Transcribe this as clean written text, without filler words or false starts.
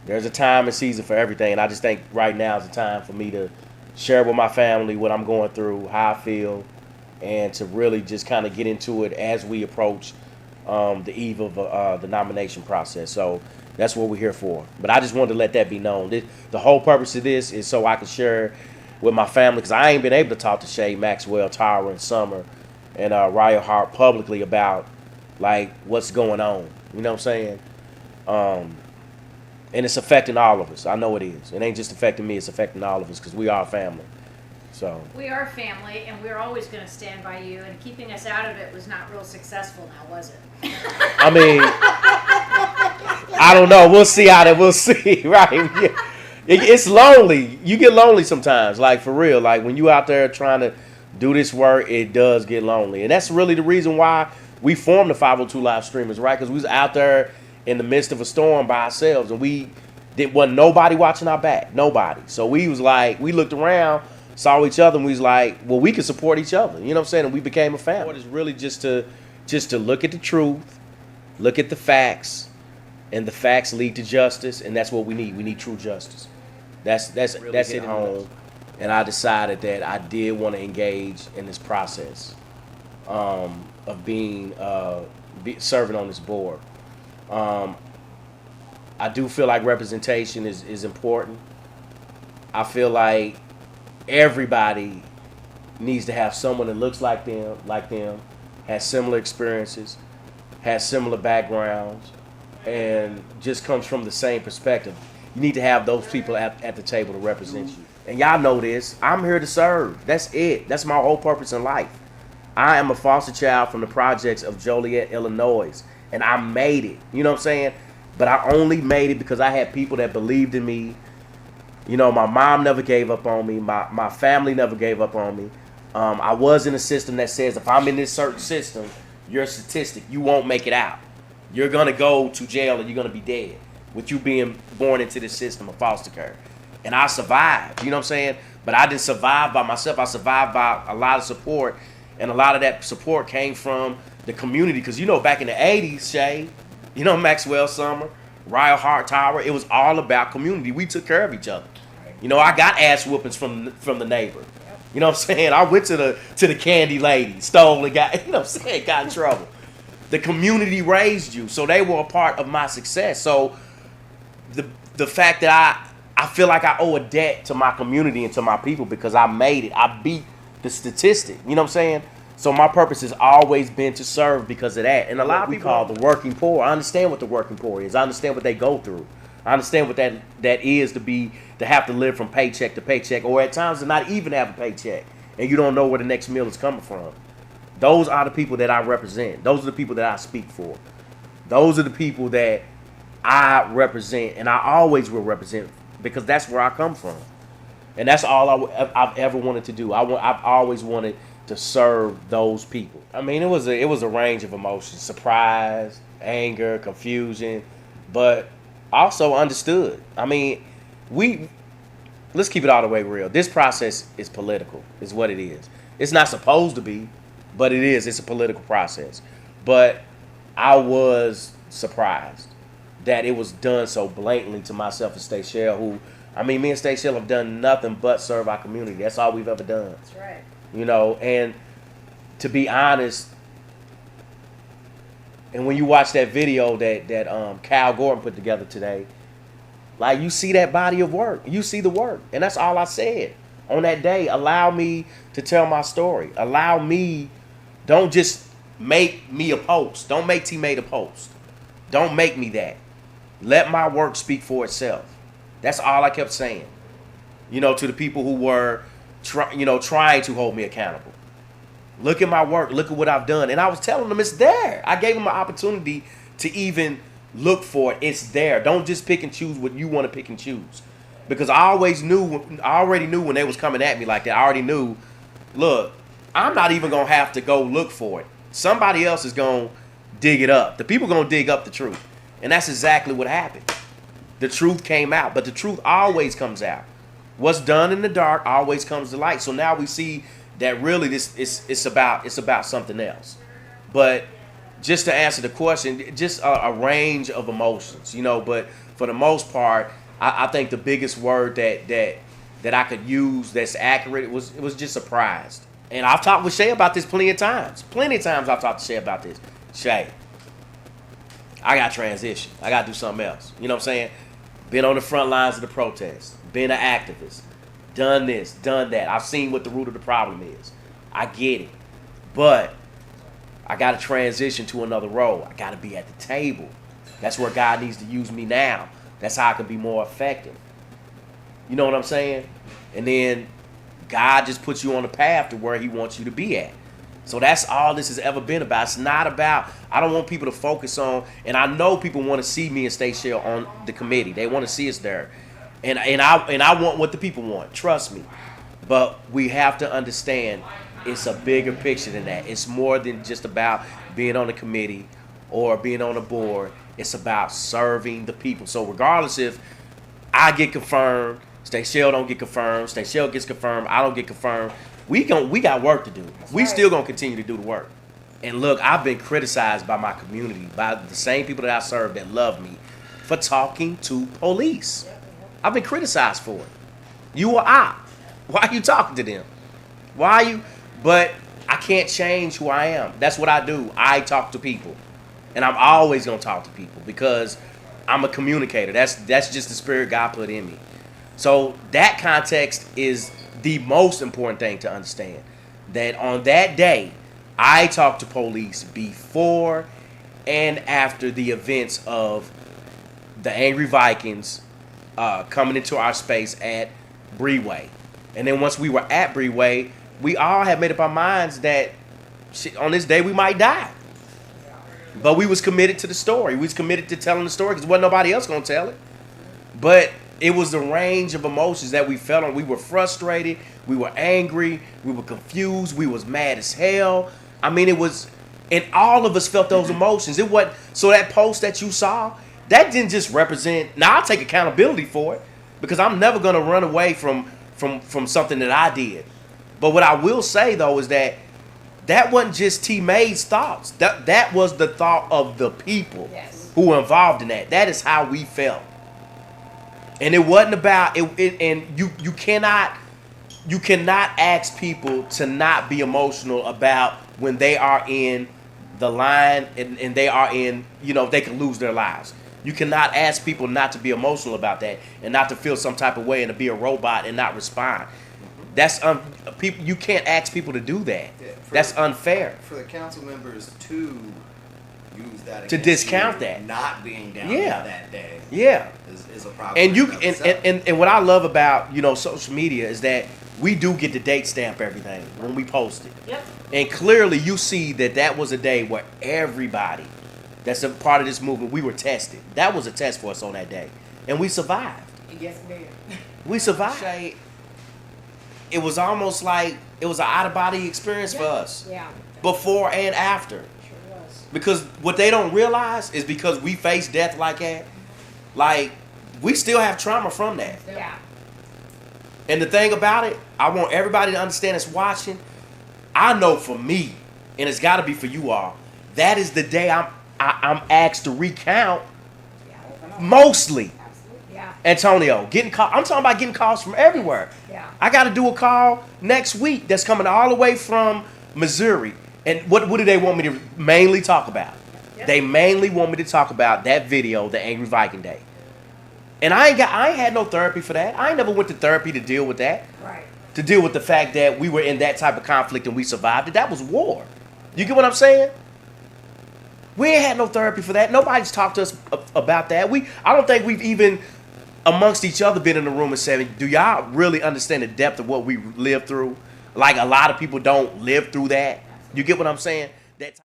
There's a time and season for everything, and I just think right now is the time for me to share with my family what I'm going through, how I feel, and to really just kind of get into it as we approach the eve of the nomination process. So that's what we're here for. But I just wanted to let that be known. The whole purpose of this is so I can share with my family, because I ain't been able to talk to Shay, Maxwell, Tyra, and Summer, and Raya Hart publicly about like what's going on. You know what I'm saying? And it's affecting all of us. I know it is. It ain't just affecting me. It's affecting all of us because we are family. So we are family, and we're always going to stand by you. And keeping us out of it was not real successful. Now, was it? I mean, I don't know. We'll see how that. We'll see. Right? Yeah. It's lonely. You get lonely sometimes. Like for real. Like when you out there trying to do this work, it does get lonely, and that's really the reason why we formed the 502 Live Streamers, right? Because we was out there in the midst of a storm by ourselves, and wasn't nobody watching our back, nobody. So we was like, we looked around, saw each other, and we was like, well, we can support each other. You know what I'm saying? And we became a family. It's really just to look at the truth, look at the facts, and the facts lead to justice, and that's what we need. We need true justice. That's it home. And I decided that I did want to engage in this process of being serving on this board. I do feel like representation is important. I feel like everybody needs to have someone that looks like them, has similar experiences, has similar backgrounds, and just comes from the same perspective. You need to have those people at the table to represent you. And y'all know this. I'm here to serve. That's it. That's my whole purpose in life. I am a foster child from the projects of Joliet, Illinois. And I made it. You know what I'm saying? But I only made it because I had people that believed in me. You know, my mom never gave up on me. My family never gave up on me. I was in a system that says if I'm in this certain system, you're a statistic. You won't make it out. You're going to go to jail and you're going to be dead with you being born into this system of foster care. And I survived. You know what I'm saying? But I didn't survive by myself. I survived by a lot of support. And a lot of that support came from the community. Because, you know, back in the 80s, Shay, you know, Maxwell, Summer, Ryle Hart Tower, it was all about community. We took care of each other. You know, I got ass whoopings from the neighbor. You know what I'm saying? I went to the candy lady, stole and got, you know what I'm saying, got in trouble. The community raised you. So they were a part of my success. So the fact that I feel like I owe a debt to my community and to my people because I made it. I beat the statistic. You know what I'm saying? So my purpose has always been to serve because of that. And a lot of people call the working poor. I understand what the working poor is. I understand what they go through. I understand what that is to have to live from paycheck to paycheck, or at times to not even have a paycheck and you don't know where the next meal is coming from. Those are the people that I represent. Those are the people that I speak for. Those are the people that I represent, and I always will represent because that's where I come from. And that's all I've ever wanted to do. I've always wanted to serve those people. I mean, it was a range of emotions: surprise, anger, confusion, but also understood. I mean, let's keep it all the way real. This process is political, is what it is. It's not supposed to be, but it is. It's a political process. But I was surprised that it was done so blatantly to myself and Stachelle, who, I mean, me and Stachelle have done nothing but serve our community. That's all we've ever done. That's right. You know, and to be honest, and when you watch that video that Cal Gordon put together today, like, you see that body of work. You see the work. And that's all I said on that day. Allow me to tell my story. Allow me, don't just make me a post. Don't make T-Made a post. Don't make me that. Let my work speak for itself. That's all I kept saying. You know, to the people who were trying to hold me accountable. Look at my work. Look at what I've done. And I was telling them it's there. I gave them an opportunity to even look for it. It's there. Don't just pick and choose what you want to pick and choose. Because I already knew when they was coming at me like that. I already knew, look, I'm not even going to have to go look for it. Somebody else is going to dig it up. The people going to dig up the truth. And that's exactly what happened. The truth came out. But the truth always comes out. What's done in the dark always comes to light. So now we see that really it's about something else. But just to answer the question, just a range of emotions, you know. But for the most part, I think the biggest word that I could use that's accurate it was just surprised. And I've talked with Shay about this plenty of times. Plenty of times I've talked to Shay about this. Shay, I got transition. I got to do something else. You know what I'm saying? Been on the front lines of the protest. Been an activist. Done this, done that. I've seen what the root of the problem is. I get it. But I got to transition to another role. I got to be at the table. That's where God needs to use me now. That's how I can be more effective. You know what I'm saying? And then God just puts you on the path to where he wants you to be at. So that's all this has ever been about. It's not about, I don't want people to focus on, and I know people want to see me and Stacey on the committee. They want to see us there. And I want what the people want. Trust me. But we have to understand it's a bigger picture than that. It's more than just about being on the committee or being on the board. It's about serving the people. So regardless if I get confirmed, Stacey don't get confirmed, Stacey gets confirmed, I don't get confirmed, we got work to do. We still gonna continue to do the work. And look, I've been criticized by my community, by the same people that I serve that love me, for talking to police. I've been criticized for it. You or I. Why are you talking to them? Why are you? But I can't change who I am. That's what I do. I talk to people. And I'm always going to talk to people because I'm a communicator. That's just the spirit God put in me. So that context is the most important thing to understand. That on that day, I talked to police before and after the events of the Angry Vikings coming into our space at Breeway. And then once we were at Breeway, we all had made up our minds that on this day we might die. But we was committed to the story. We was committed to telling the story because wasn't nobody else going to tell it. But it was the range of emotions that we felt on. We were frustrated. We were angry. We were confused. We was mad as hell. I mean, it was, and all of us felt those emotions. It wasn't, so that post that you saw, that didn't just represent, now I'll take accountability for it because I'm never going to run away from something that I did. But what I will say, though, is that wasn't just T. May's thoughts. That was the thought of the people who were involved in that. That is how we felt. And it wasn't about it. And you cannot ask people to not be emotional about when they are in the line and they are in, they can lose their lives. You cannot ask people not to be emotional about that and not to feel some type of way and to be a robot and not respond. That's people. You can't ask people to do that. Yeah, that's unfair. For the council members to use that to discount that not being down there that day. Yeah, is a problem. And what I love about social media is that we do get the date stamp everything when we post it. Yep. And clearly you see that was a day where everybody that's a part of this movement, we were tested. That was a test for us on that day, and we survived. Yes, ma'am. We survived. It was almost like it was an out-of-body experience for us. Yeah. Before and after. Sure was. Because what they don't realize is because we face death like that, like, we still have trauma from that. Yeah. And the thing about it, I want everybody to understand that's watching, I know for me, and it's got to be for you all, that is the day I'm asked to recount mostly. Yeah. Antonio, I'm talking about getting calls from everywhere. Yeah. I got to do a call next week that's coming all the way from Missouri. And what do they want me to mainly talk about? Yep. They mainly want me to talk about that video, the Angry Viking Day. And I ain't had no therapy for that. I ain't never went to therapy to deal with that. Right. To deal with the fact that we were in that type of conflict and we survived it. That was war. You get what I'm saying? We ain't had no therapy for that. Nobody's talked to us about that. I don't think we've even amongst each other been in the room and said, do y'all really understand the depth of what we lived through? Like a lot of people don't live through that. You get what I'm saying? That